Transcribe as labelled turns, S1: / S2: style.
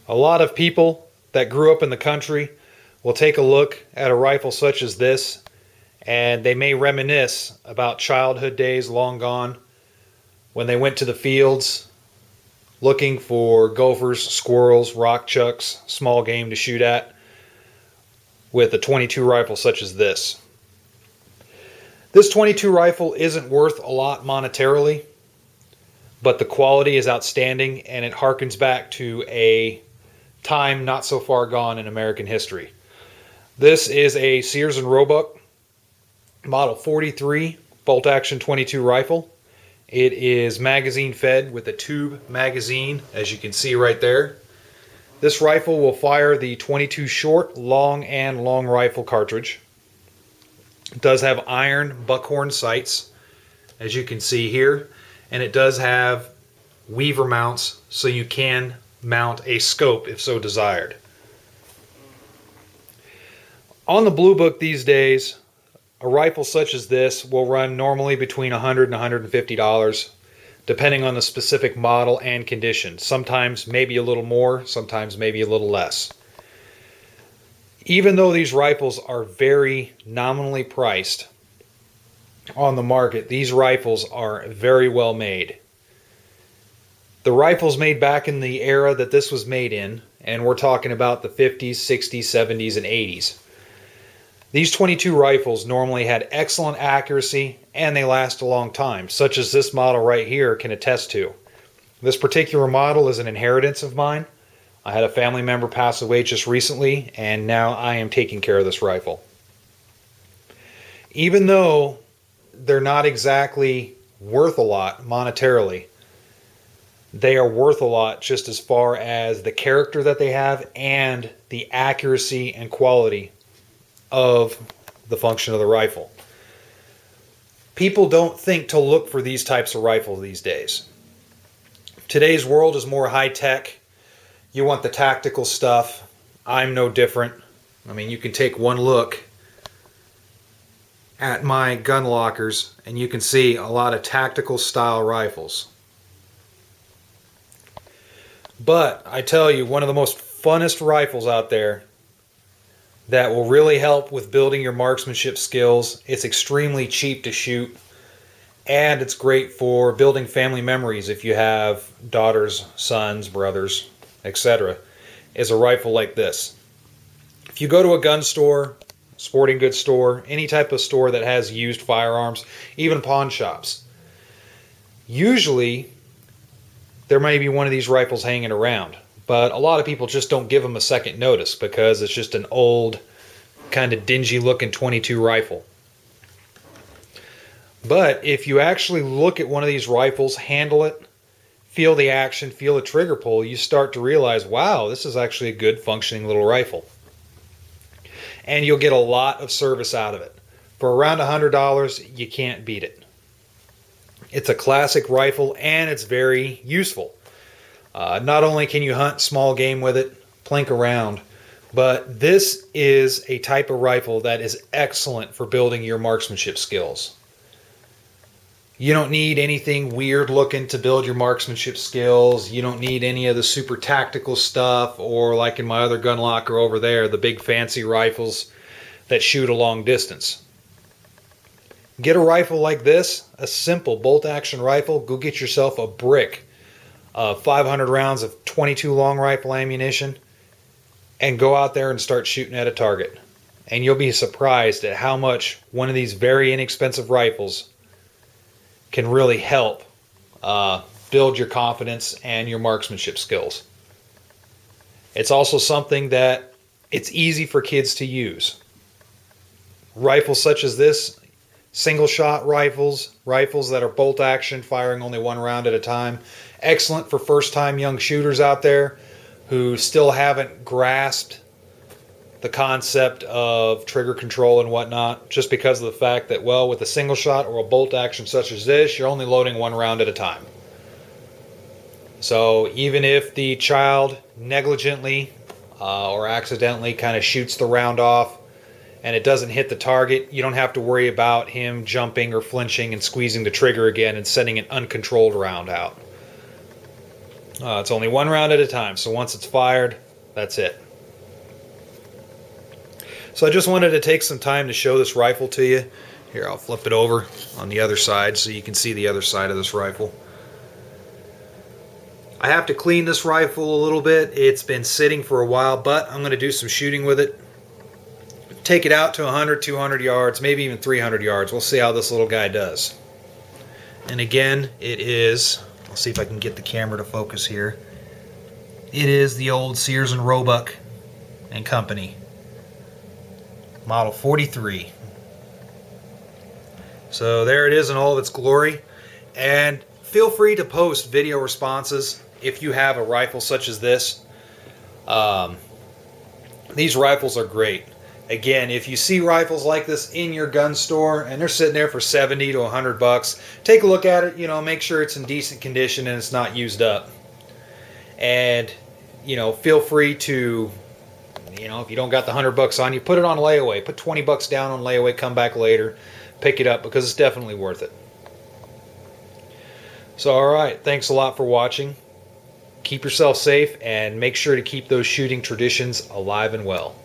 S1: A lot of people that grew up in the country will take a look at a rifle such as this and they may reminisce about childhood days long gone when they went to the fields looking for gophers, squirrels, rock chucks, small game to shoot at with a 22 rifle such as this. This 22 rifle isn't worth a lot monetarily, but the quality is outstanding and it harkens back to a time not so far gone in American history. This is a Sears and Roebuck Model 43 bolt action 22 rifle. It is magazine fed with a tube magazine, as you can see right there. This rifle will fire the 22 short, long, and long rifle cartridge. It does have iron buckhorn sights, as you can see here, and it does have Weaver mounts, so you can mount a scope if so desired. On the Blue Book these days, a rifle such as this will run normally between $100 and $150, depending on the specific model and condition. Sometimes maybe a little more, sometimes maybe a little less. Even though these rifles are very nominally priced on the market, these rifles are very well made. The rifles made back in the era that this was made in, and we're talking about the 50s, 60s, 70s, and 80s. These 22 rifles normally had excellent accuracy and they last a long time, such as this model right here can attest to. This particular model is an inheritance of mine. I had a family member pass away just recently and now I am taking care of this rifle. Even though they're not exactly worth a lot monetarily, they are worth a lot just as far as the character that they have and the accuracy and quality of the function of the rifle. People don't think to look for these types of rifles these days. Today's world is more high-tech. You want the tactical stuff. I'm no different. I mean, you can take one look at my gun lockers and you can see a lot of tactical style rifles. But I tell you, one of the most funnest rifles out there that will really help with building your marksmanship skills. It's extremely cheap to shoot, and it's great for building family memories if you have daughters, sons, brothers, etc. is a rifle like this. If you go to a gun store, sporting goods store, any type of store that has used firearms, even pawn shops, usually there may be one of these rifles hanging around. But a lot of people just don't give them a second notice because it's just an old, kind of dingy looking 22 rifle. But if you actually look at one of these rifles, handle it, feel the action, feel the trigger pull, you start to realize, wow, this is actually a good functioning little rifle. And you'll get a lot of service out of it. For around $100, you can't beat it. It's a classic rifle and it's very useful. Not only can you hunt small game with it, plink around, but this is a type of rifle that is excellent for building your marksmanship skills. You don't need anything weird looking to build your marksmanship skills. You don't need any of the super tactical stuff or, like in my other gun locker over there, the big fancy rifles that shoot a long distance. Get a rifle like this, a simple bolt action rifle. Go get yourself a brick 500 rounds of 22 long rifle ammunition and go out there and start shooting at a target. And you'll be surprised at how much one of these very inexpensive rifles can really help build your confidence and your marksmanship skills. It's also something that it's easy for kids to use. Rifles such as this, single shot rifles that are bolt action, firing only one round at a time. Excellent for first time young shooters out there who still haven't grasped the concept of trigger control and whatnot, just because of the fact that, well, with a single shot or a bolt action such as this, you're only loading one round at a time. So even if the child negligently or accidentally kind of shoots the round off and it doesn't hit the target, you don't have to worry about him jumping or flinching and squeezing the trigger again and sending an uncontrolled round out. It's only one round at a time, so once it's fired, that's it. So I just wanted to take some time to show this rifle to you. Here, I'll flip it over on the other side so you can see the other side of this rifle. I have to clean this rifle a little bit. It's been sitting for a while, but I'm going to do some shooting with it. Take it out to 100, 200 yards, maybe even 300 yards. We'll see how this little guy does. And again, it is, I'll see if I can get the camera to focus here. It is the old Sears and Roebuck and Company, model 43. So there it is in all of its glory. And feel free to post video responses if you have a rifle such as this. These rifles are great. Again, if you see rifles like this in your gun store and they're sitting there for 70 to 100 bucks, take a look at it, you know, make sure it's in decent condition and it's not used up. And, you know, feel free to, you know, if you don't got the 100 bucks on you, put it on layaway. Put 20 bucks down on layaway, come back later, pick it up, because it's definitely worth it. So, alright, thanks a lot for watching. Keep yourself safe and make sure to keep those shooting traditions alive and well.